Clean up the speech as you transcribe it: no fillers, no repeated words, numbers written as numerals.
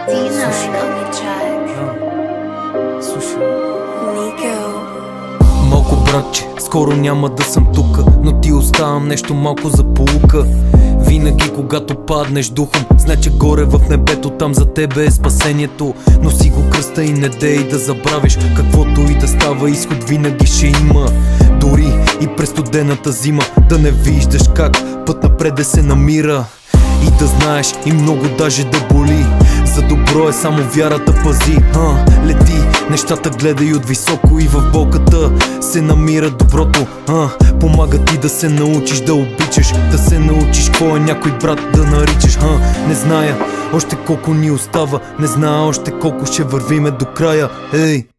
D9 on the track. Слушай. Nico. Малко братче, скоро няма да съм тука, но ти оставам нещо малко за поука. Винаги когато паднеш духом, значи горе в небето, там за тебе е спасението. Но си го кръста и не дей да забравиш, каквото и да става, изход винаги ще има. Дори и през студената зима, да не виждаш как път напред се намира. И да знаеш, и много даже да боли, за добро е само вярата пази. Лети, нещата гледай от високо, и в болката се намира доброто. Помага ти да се научиш да обичаш, да се научиш какво е някой брат да наричаш. Не зная още колко ни остава, не зная още колко ще вървиме до края. Ей!